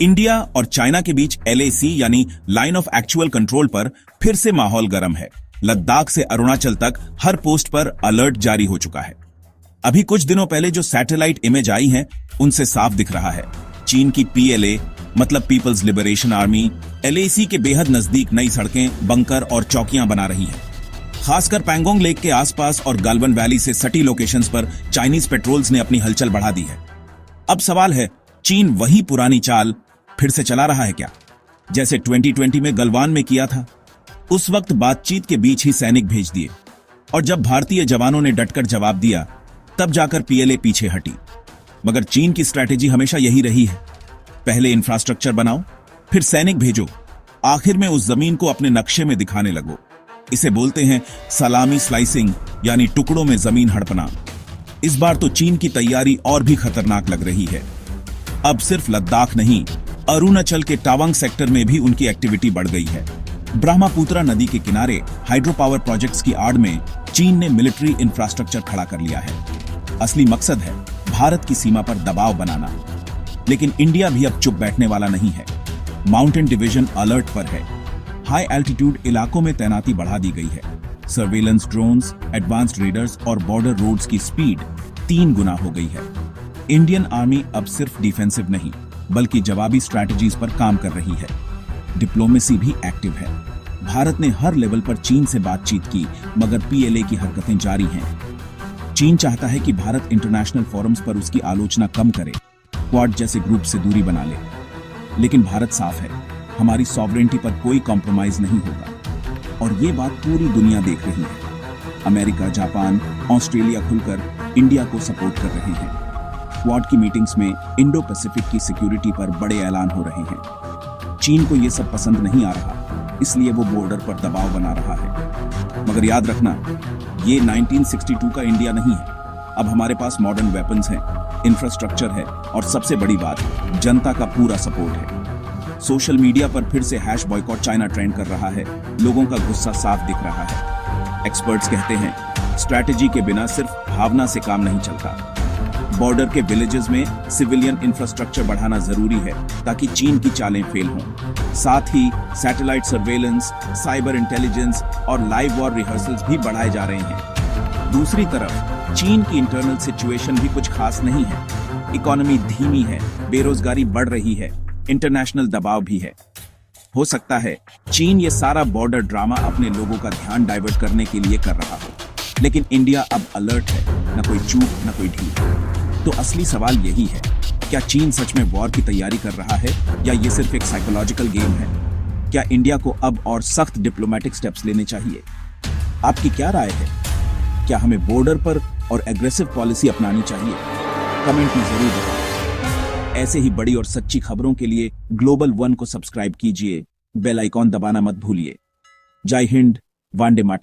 India और China के बीच LAC यानी लाइन ऑफ एक्चुअल कंट्रोल पर फिर से माहौल गर्म है। लद्दाख से अरुणाचल तक हर पोस्ट पर अलर्ट जारी हो चुका है। अभी कुछ दिनों पहले जो सैटेलाइट इमेज आई हैं, उनसे साफ दिख रहा है चीन की PLA मतलब पीपल्स लिबरेशन आर्मी LAC के बेहद नजदीक नई सड़कें, बंकर और चौकियां बना रही है। खासकर पैंगोंग लेक के आसपास और गालवन वैली से सटी लोकेशंस पर चाइनीज पेट्रोल्स ने अपनी हलचल बढ़ा दी है। अब सवाल है, चीन वही पुरानी चाल फिर से चला रहा है क्या, जैसे 2020 में गलवान में किया था? उस वक्त बातचीत के बीच ही सैनिक भेज दिए और जब भारतीय जवानों ने डटकर जवाब दिया, तब जाकर PLA पीछे हटी। मगर चीन की स्ट्रैटेजी हमेशा यही रही है, पहले इंफ्रास्ट्रक्चर बनाओ, फिर सैनिक भेजो, आखिर में उस जमीन को अपने नक्शे में दिखाने लगो। इसे बोलते हैं सलामी स्लाइसिंग, यानी टुकड़ों में जमीन हड़पना। इस बार तो चीन की तैयारी और भी खतरनाक लग रही है। अब सिर्फ लद्दाख नहीं, अरुणाचल के टावांग सेक्टर में भी उनकी एक्टिविटी बढ़ गई है। ब्रह्मपुत्रा नदी के किनारे हाइड्रो पावर प्रोजेक्ट्स की आड़ में चीन ने मिलिट्री इंफ्रास्ट्रक्चर खड़ा कर लिया है। असली मकसद है भारत की सीमा पर दबाव बनाना। लेकिन इंडिया भी अब चुप बैठने वाला नहीं है। माउंटेन डिवीजन अलर्ट पर है। हाई एल्टीट्यूड इलाकों में तैनाती बढ़ा दी गई है। सर्वेलेंस ड्रोन्स, एडवांस्ड रेडर्स और बॉर्डर रोड्स की स्पीड 3 गुना हो गई है। इंडियन आर्मी अब सिर्फ डिफेंसिव नहीं, बल्कि जवाबी स्ट्रैटेजीज पर काम कर रही है। डिप्लोमेसी भी एक्टिव है। भारत ने हर लेवल पर चीन से बातचीत की, मगर PLA की हरकतें जारी हैं। चीन चाहता है कि भारत इंटरनेशनल फोरम्स पर उसकी आलोचना कम करे, क्वाड जैसे ग्रुप से दूरी बना ले। लेकिन भारत साफ है, हमारी सॉवरेंटी पर कोई कॉम्प्रोमाइज नहीं होगा। और ये बात पूरी दुनिया देख रही है। अमेरिका, जापान, ऑस्ट्रेलिया खुलकर इंडिया को सपोर्ट कर रहे हैं। क्वाड की मीटिंग्स में इंडो पैसिफिक की सिक्योरिटी पर बड़े ऐलान हो रहे हैं। चीन को यह सब पसंद नहीं आ रहा, इसलिए वो बॉर्डर पर दबाव बना रहा है। मगर याद रखना, ये 1962 का इंडिया नहीं है। अब हमारे पास मॉडर्न वेपन्स हैं, इंफ्रास्ट्रक्चर है और सबसे बड़ी बात, जनता का पूरा सपोर्ट है। सोशल मीडिया पर फिर से #बॉयकॉट चाइना ट्रेंड कर रहा है। लोगों का गुस्सा साफ दिख रहा है। एक्सपर्ट्स कहते हैं, स्ट्रैटेजी के बिना सिर्फ भावना से काम नहीं चलता। बॉर्डर के विलेजेस में सिविलियन इंफ्रास्ट्रक्चर बढ़ाना जरूरी है ताकि चीन की चालें फेल हों। साथ ही सैटेलाइट सर्वेलेंस, साइबर इंटेलिजेंस और लाइव वॉर रिहर्सल्स भी बढ़ाए जा रहे हैं। दूसरी तरफ चीन की इंटरनल सिचुएशन भी कुछ खास नहीं है। इकोनॉमी धीमी है, बेरोजगारी बढ़ रही है, इंटरनेशनल दबाव भी है। हो सकता है चीन ये सारा बॉर्डर ड्रामा अपने लोगों का ध्यान डाइवर्ट करने के लिए कर रहा हो। लेकिन इंडिया अब अलर्ट है, न कोई चूक न कोई ढील। तो असली सवाल यही है, क्या चीन सच में वॉर की तैयारी कर रहा है या ये सिर्फ एक साइकोलॉजिकल गेम है? क्या इंडिया को अब और सख्त डिप्लोमेटिक स्टेप्स लेने चाहिए? आपकी क्या राय है? क्या हमें बॉर्डर पर और एग्रेसिव पॉलिसी अपनानी चाहिए? कमेंट में जरूर बताएं। ऐसे ही बड़ी और सच्ची खबरों के लिए ग्लोबल 1 को सब्सक्राइब कीजिए, बेल आइकॉन दबाना मत भूलिए। जय हिंद, वंदे मातरम।